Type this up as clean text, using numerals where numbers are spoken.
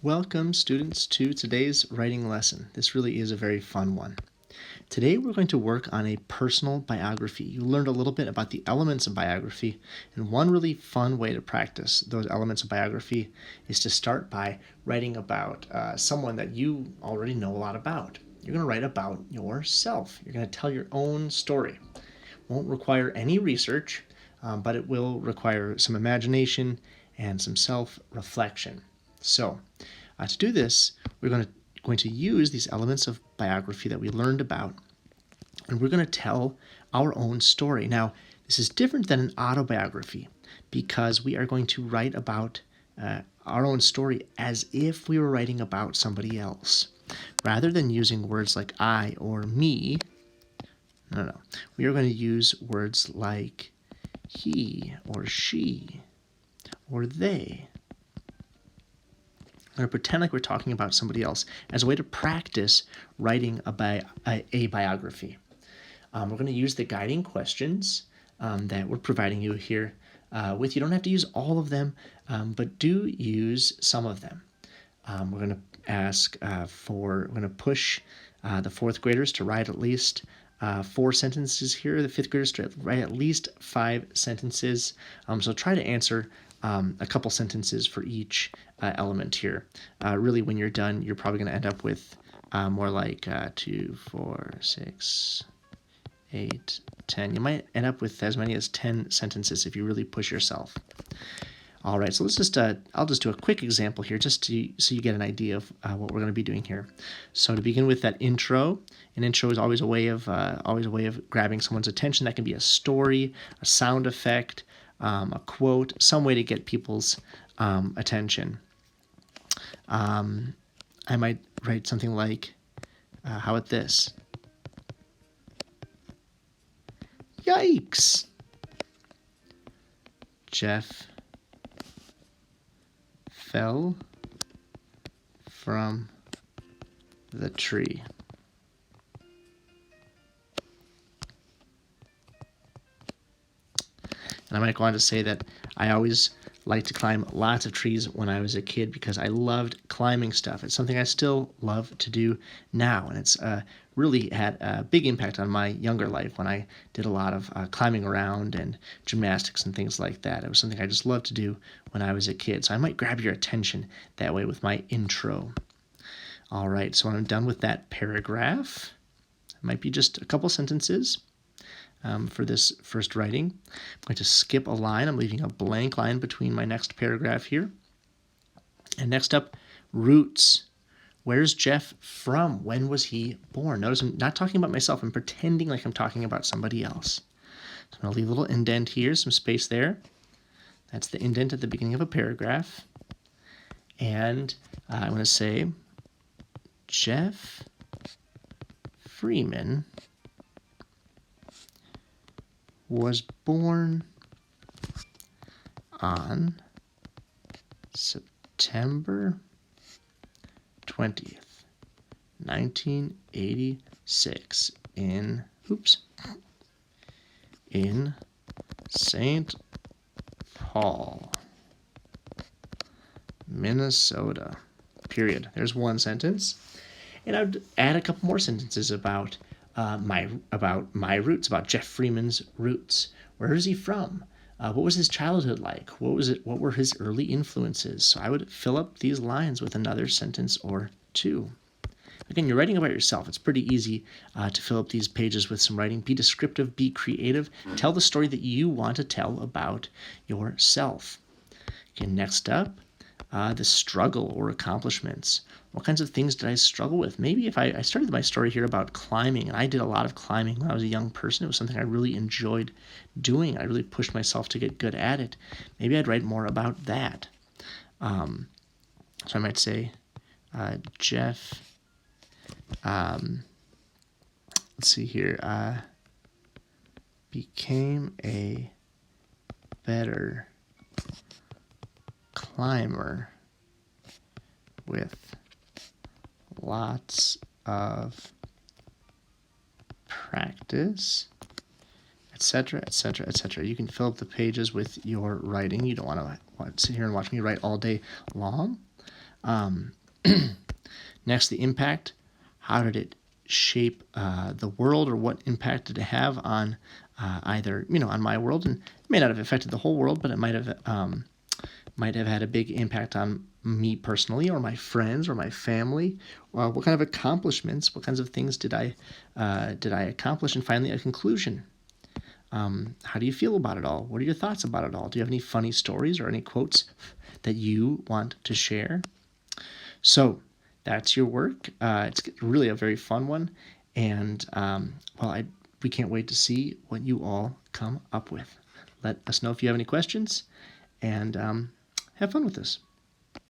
Welcome, students, to today's writing lesson. This really is a very fun one. Today we're going to work on a personal biography. You learned a little bit about the elements of biography, and one really fun way to practice those elements of biography is to start by writing about someone that you already know a lot about. You're going to write about yourself. You're going to tell your own story. Won't require any research, but it will require some imagination and some self-reflection. So, to do this, we're going to use these elements of biography that we learned about, and we're going to tell our own story. Now, this is different than an autobiography because we are going to write about our own story as if we were writing about somebody else. Rather than using words like I or me, no. We are going to use words like he or she or they. I'm going to pretend like we're talking about somebody else as a way to practice writing a biography. We're going to use the guiding questions that we're providing you here with. You don't have to use all of them, but do use some of them. We're going to ask we're going to push the fourth graders to write at least 4 sentences here, the fifth graders to write at least 5 sentences. So try to answer a couple sentences for each element here. Really, when you're done, you're probably going to end up with more like 2, 4, 6, 8, 10. You might end up with as many as 10 sentences if you really push yourself. All right, so let's just, I'll just do a quick example here just so you get an idea of what we're going to be doing here. So to begin with that intro, an intro is always a way of grabbing someone's attention. That can be a story, a sound effect, a quote, some way to get people's attention. I might write something like, how about this? Yikes! Jeff fell from the tree. And I might go on to say that I always liked to climb lots of trees when I was a kid because I loved climbing stuff. It's something I still love to do now, and it's really had a big impact on my younger life when I did a lot of climbing around and gymnastics and things like that. It was something I just loved to do when I was a kid. So I might grab your attention that way with my intro. All right, so when I'm done with that paragraph, it might be just a couple sentences. For this first writing, I'm going to skip a line. I'm leaving a blank line between my next paragraph here. And next up, roots. Where's Jeff from? When was he born? Notice I'm not talking about myself. I'm pretending like I'm talking about somebody else. So I'm going to leave a little indent here, some space there. That's the indent at the beginning of a paragraph. And I'm going to say, Jeff Freeman was born on September 20th, 1986 in St. Paul, Minnesota. Period. There's one sentence. And I'd add a couple more sentences about my roots, about Jeff Freeman's roots. Where is he from? What was his childhood like? What were his early influences? So I would fill up these lines with another sentence or two. Again, you're writing about yourself. It's pretty easy to fill up these pages with some writing. Be descriptive, be creative. Tell the story that you want to tell about yourself. Okay, next up, the struggle or accomplishments. What kinds of things did I struggle with? Maybe if I started my story here about climbing, and I did a lot of climbing when I was a young person. It was something I really enjoyed doing. I really pushed myself to get good at it. Maybe I'd write more about that. So I might say, Jeff, let's see here, became a better climber with lots of practice, etc., etc., etc. You can fill up the pages with your writing. You don't want to sit here and watch me write all day long. Next, the impact. How did it shape the world, or what impact did it have on either, on my world? And it may not have affected the whole world, but it might have had a big impact on me personally, or my friends, or my family. What kind of accomplishments, what kinds of things did I accomplish? And finally, a conclusion. How do you feel about it all? What are your thoughts about it all? Do you have any funny stories or any quotes that you want to share? So that's your work. It's really a very fun one, and we can't wait to see what you all come up with. Let us know if you have any questions, and have fun with this.